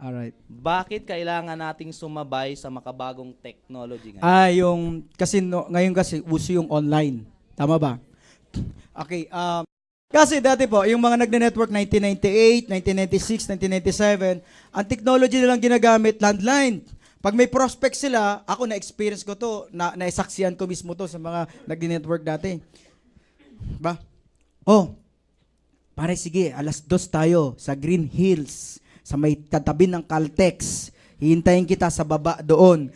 Alright. Bakit kailangan nating sumabay sa makabagong technology ngayon? Kasi ngayon kasi uso yung online. Tama ba? Okay, kasi dati po, yung mga nagne-network 1998, 1996, 1997, ang technology nilang ginagamit, landline. Pag may prospect sila, ako na-experience ko to, naisaksihan ko mismo to sa mga nagne-network dati. Ba? Oh, pare sige, 2:00 tayo sa Green Hills, sa may katabi ng Caltex. Hihintayin kita sa baba doon.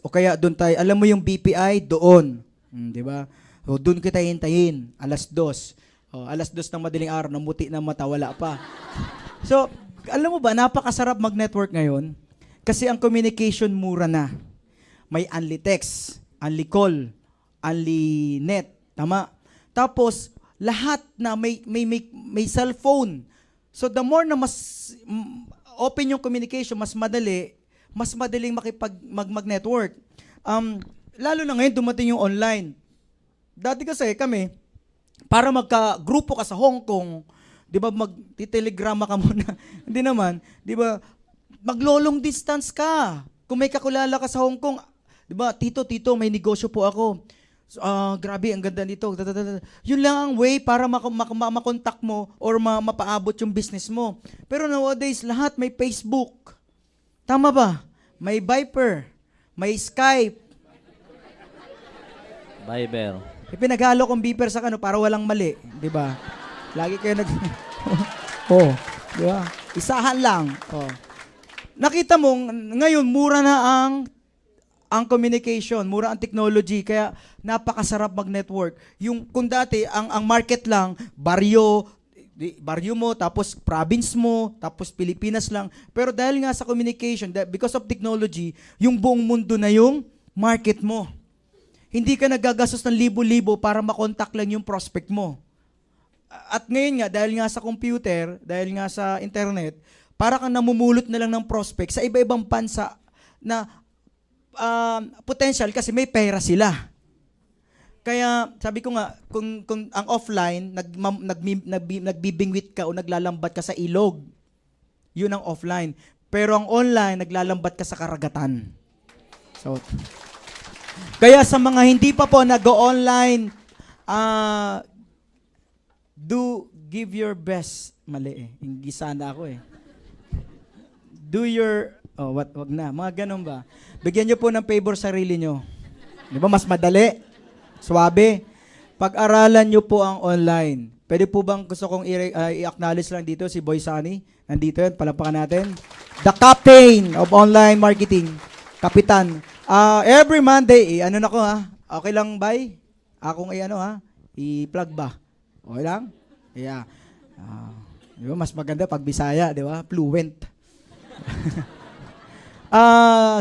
O kaya doon tayo, alam mo yung BPI, doon. Di ba? O doon kita hintayin, 2:00. O, 2:00 ng madaling araw, namuti na mata, wala pa. So, alam mo ba, napakasarap mag-network ngayon kasi ang communication mura na. May unli text, unli call, unli net, tama? Tapos, lahat na may cellphone. So, the more na mas open yung communication, mas madaling mag-network. Lalo na ngayon, dumating yung online. Dati kasi kami, para magka-grupo ka sa Hong Kong, di ba, magtitelegrama ka muna. Hindi naman, di ba, maglolong distance ka. Kung may kakulala ka sa Hong Kong, di ba, tito, may negosyo po ako. So, grabe, ang ganda nito. Yun lang ang way para makontak mo or mapaabot yung business mo. Pero nowadays, lahat may Facebook. Tama ba? May Viper, may Skype. Bible. Ipinaghalo kong beeper sa kano para walang mali, 'di ba? Lagi kayo Oh, 'di ba? Isahan lang. Oh. Nakita mo ngayon mura na ang communication, mura ang technology kaya napakasarap mag-network. Yung kung dati ang market lang baryo mo, tapos province mo, tapos Pilipinas lang. Pero dahil nga sa communication, because of technology, yung buong mundo na yung market mo. Hindi ka nagagastos ng libo-libo para makontak lang yung prospect mo. At ngayon nga, dahil nga sa computer, dahil nga sa internet, para kang namumulot na lang ng prospect sa iba-ibang bansa na potential kasi may pera sila. Kaya sabi ko nga, kung ang offline, nagbibingwit ka o naglalambat ka sa ilog, yun ang offline. Pero ang online, naglalambat ka sa karagatan. So, kaya sa mga hindi pa po nag-online, give your best. Mali eh. Hindi sana ako eh. Wag na. Mga ganun ba? Bigyan nyo po ng favor sarili nyo. Di ba? Mas madali. Suwabe. Pag-aralan nyo po ang online. Pwede po bang gusto kong i-acknowledge lang dito si Boy Sunny? Nandito yan. Palampakan natin. The captain of online marketing. Kapitan. Every Monday, ano na ko ha? Okay lang, bye? Akong i-plug ba? Okay lang? Yeah. Di ba, mas maganda pag Bisaya, di ba? Fluent.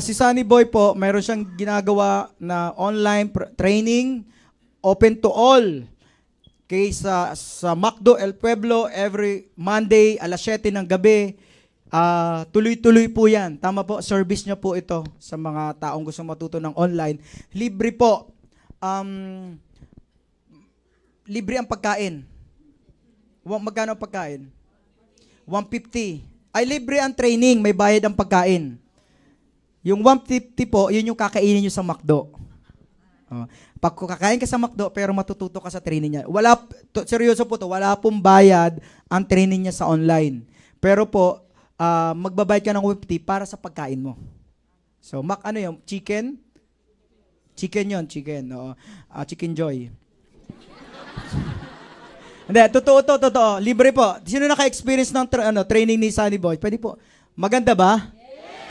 Si Sunny Boy po, mayroon siyang ginagawa na online training, open to all. Okay, sa Macdo, El Pueblo, every Monday, 7:00 ng gabi. Tuloy-tuloy po yan. Tama po, service nyo po ito sa mga taong gusto matuto ng online. Libre po. Libre ang pagkain. Magkano ang pagkain? 150. Ay, libre ang training, may bayad ang pagkain. Yung 150 po, yun yung kakainin nyo sa McDo. Pag kakain ka sa McDo, pero matututo ka sa training niya. Seryoso po to, wala pong bayad ang training niya sa online. Pero po, magbabayad ka ng 150 para sa pagkain mo. So, ano yung chicken? Chicken yon, chicken. Oo. Chicken Joy. Hindi, totoo. Libre po. Sino naka-experience ng training ni Sunny Boy? Pwede po. Maganda ba?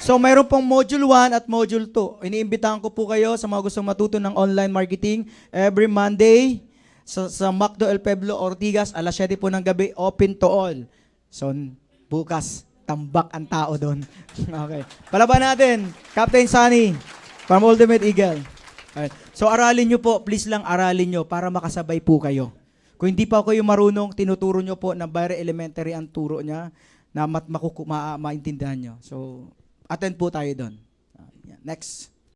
So, mayroon pong Module 1 at Module 2. Iniimbitahan ko po kayo sa mga gustong matuto ng online marketing every Monday sa Macdo, El Pueblo, Ortigas, 7:00 po ng gabi, open to all. So, bukas, tambak ang tao doon. Okay. Palaban natin, Captain Sunny from Ultimate Eagle. Alright. So, aralin nyo po, please lang aralin nyo para makasabay po kayo. Kung hindi pa kayo marunong, tinuturo nyo po na very elementary ang turo niya na maintindihan nyo. So, attend po tayo doon. Next.